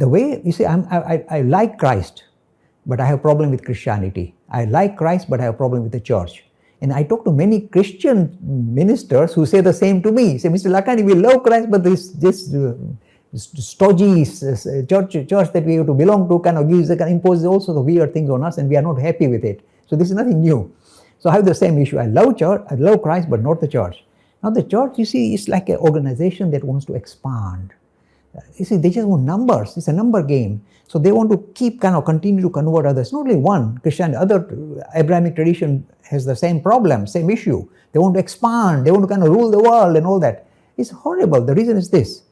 The way, you see, I like Christ, but I have a problem with Christianity. I like Christ, but I have a problem with the church. And I talk to many Christian ministers who say the same to me. Say, Mr. Lakhani, we love Christ, but this stodgy church that we have to belong to kind of imposes all sorts of weird things on us, and we are not happy with it. So this is nothing new. So I have the same issue. I love church, I love Christ, but not the church. Now the church, you see, is like an organization that wants to expand. You see, they just want numbers. It's a number game. So they want to continue to convert others. Not only one, Christian, other Abrahamic tradition has the same problem, same issue. They want to expand. They want to kind of rule the world and all that. It's horrible. The reason is this.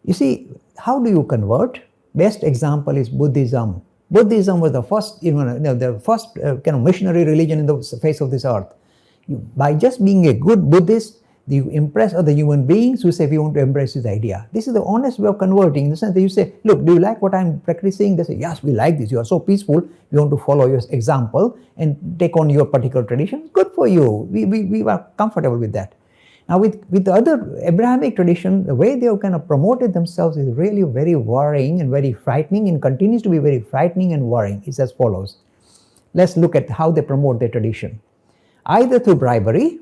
You see, how do you convert? Best example is Buddhism. Buddhism was the first, kind of missionary religion in the face of this earth. By just being a good Buddhist, you impress other human beings who say, we want to embrace this idea. This is the honest way of converting, in the sense that you say, look, do you like what I'm practicing? They say, yes, we like this. You are so peaceful. We want to follow your example and take on your particular tradition. Good for you. We are comfortable with that. Now, with the other Abrahamic tradition, the way they have kind of promoted themselves is really very worrying and very frightening, and continues to be very frightening and worrying. It's as follows. Let's look at how they promote their tradition. Either through bribery.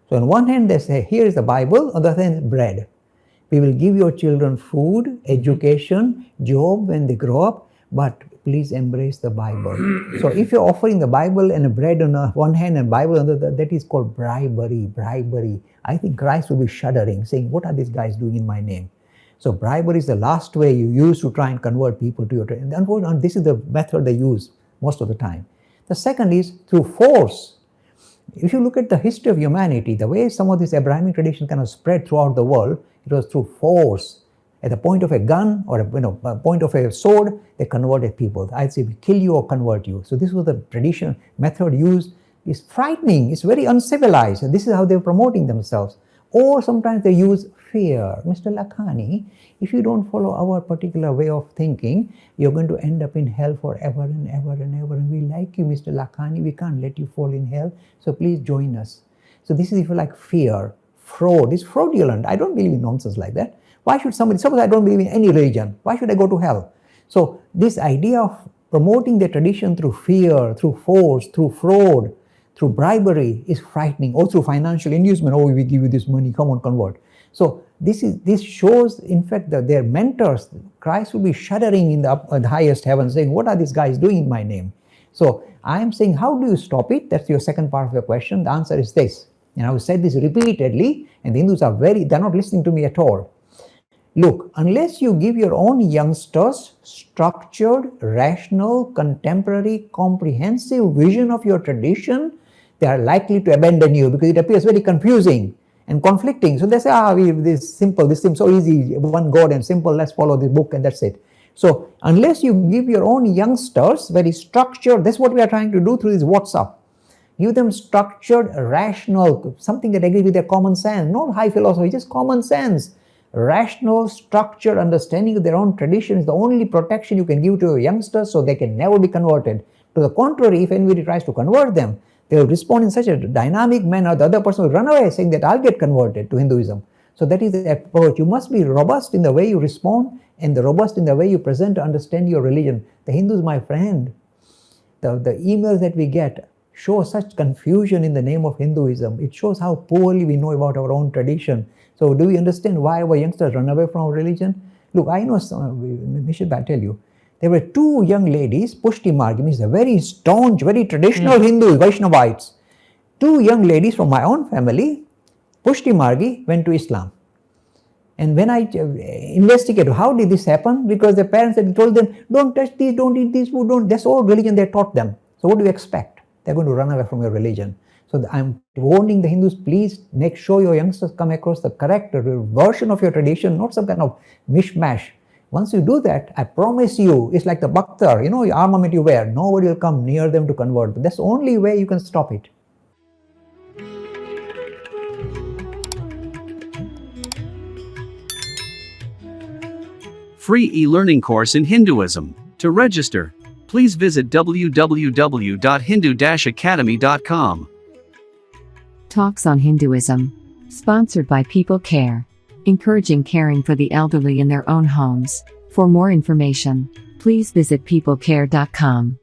So on one hand, they say, here is the Bible. On the other hand, bread. We will give your children food, education, job when they grow up, but please embrace the Bible. So if you're offering the Bible and a bread on one hand and Bible on the other, that is called bribery. I think Christ will be shuddering, saying, what are these guys doing in my name? So bribery is the last way you use to try and convert people to your tradition. Unfortunately, this is the method they use most of the time. The second is through force. If you look at the history of humanity, the way some of these Abrahamic traditions kind of spread throughout the world, it was through force. At the point of a gun or a point of a sword, they converted people. I'd say, we kill you or convert you. So this was the tradition, method used. It's frightening. It's very uncivilized. And this is how they're promoting themselves. Or sometimes they use fear. Mr. Lakhani, if you don't follow our particular way of thinking, you're going to end up in hell forever and ever and ever. And we like you, Mr. Lakhani. We can't let you fall in hell. So please join us. So this is, if you like, fear, fraud. It's fraudulent. I don't believe in nonsense like that. Why should somebody, suppose I don't believe in any religion, why should I go to hell? So this idea of promoting the tradition through fear, through force, through fraud, through bribery is frightening, or through financial inducement. Oh, we give you this money, come on, convert. So this shows, in fact, that their mentors, Christ will be shuddering in the highest heaven, saying, what are these guys doing in my name? So I am saying, how do you stop it? That's your second part of your question. The answer is this. And I have said this repeatedly, and the Hindus are they're not listening to me at all. Look, unless you give your own youngsters structured, rational, contemporary, comprehensive vision of your tradition, they are likely to abandon you, because it appears very confusing and conflicting. So they say, this simple, this seems so easy, one God and simple, let's follow the book and that's it. So unless you give your own youngsters very structured, that's what we are trying to do through this WhatsApp. Give them structured, rational, something that agrees with their common sense, not high philosophy, just common sense. Rational, structured understanding of their own tradition is the only protection you can give to your youngsters, so they can never be converted. To the contrary, if anybody tries to convert them, they will respond in such a dynamic manner, the other person will run away saying that I'll get converted to Hinduism. So that is the approach. You must be robust in the way you respond and robust in the way you present to understand your religion. The Hindus, my friend, the emails that we get show such confusion in the name of Hinduism. It shows how poorly we know about our own tradition. So do we understand why our youngsters run away from our religion? Look, I know, Nishit, I'll tell you, there were two young ladies, Pushti Margi, means a very staunch, very traditional Hindu, Vaishnavites. Two young ladies from my own family, Pushti Margi, went to Islam. And when I investigated how did this happen, because their parents had told them, don't touch these, don't eat this food, don't. That's all religion they taught them. So what do you expect? They're going to run away from your religion. So I'm warning the Hindus, please make sure your youngsters come across the correct version of your tradition, not some kind of mishmash. Once you do that, I promise you, it's like the Bakhtar, your armament you wear. Nobody will come near them to convert. But that's the only way you can stop it. Free e-learning course in Hinduism. To register, please visit www.hindu-academy.com. Talks on Hinduism. Sponsored by People Care. Encouraging caring for the elderly in their own homes. For more information, please visit peoplecare.com.